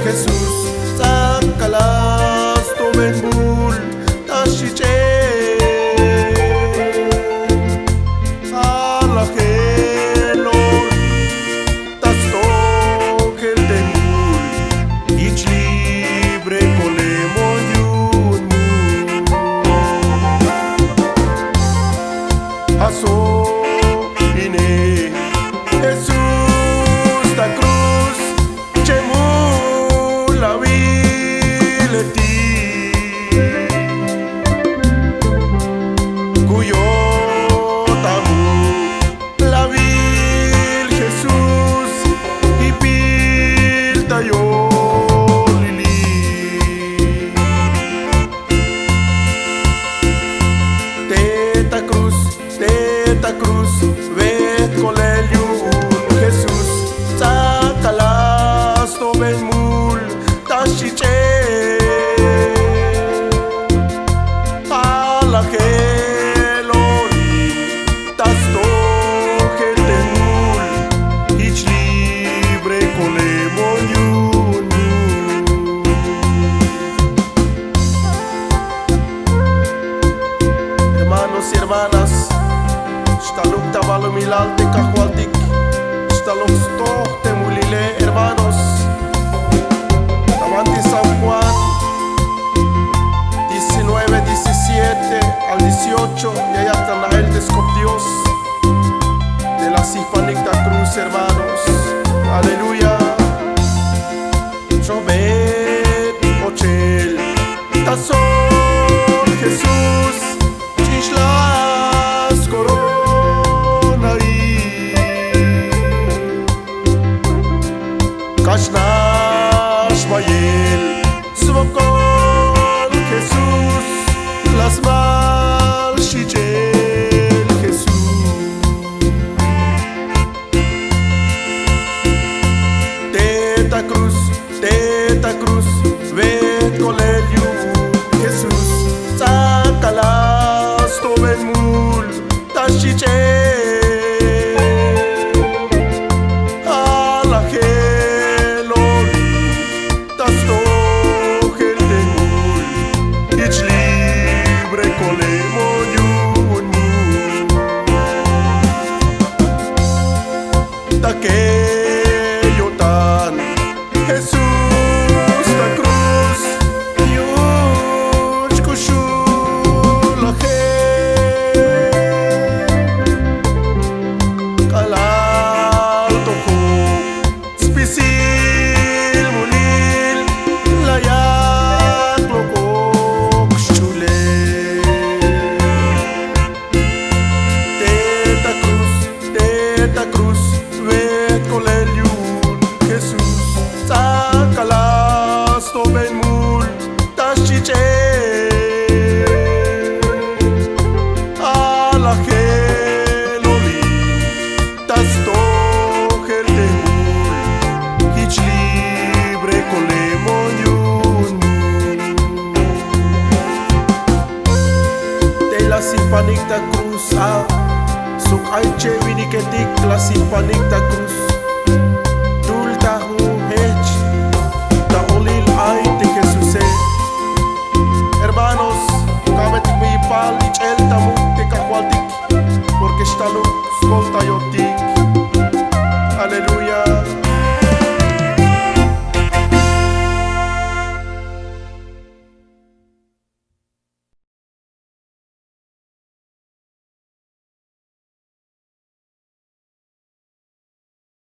Jesus Tsakalas Tomen Bul Tashiche Cruz, vet koleliun Jesus Tsakalas Tomen Mul Tashiche Alakelori Tasto Ketemul Ich libre kolemoniun Hermanos y hermanas, Shtaluk tavalo milalte kahualtik, shtaluk stoh temulile, hermanos. Tawanti San Juan 19, 17 al 18, y allá está el Dios de la Hispanic Cruz, hermanos. Aleluya. Chobet ochel, tazón Jesús, chishlas coro. Kashnash Mayel Svokol Jesus Las Mal Shichel Jesus Teta Cruz Vet koleliun Jesus Tsakalas Tomen Mul Tashiche Takeyotan Jesus ta cruz Yuch kushulahe Kalal tohu Spisil mulil Layak lokok shule Teta Cruz Vet koleliun Jesus Tsakalas Tomen Mul Tashiche Alakeloli Tasto Ketemul Ich libre kolemoniun De la Hispanic Cruz Suk aiche viniketik la Hispanic Cruz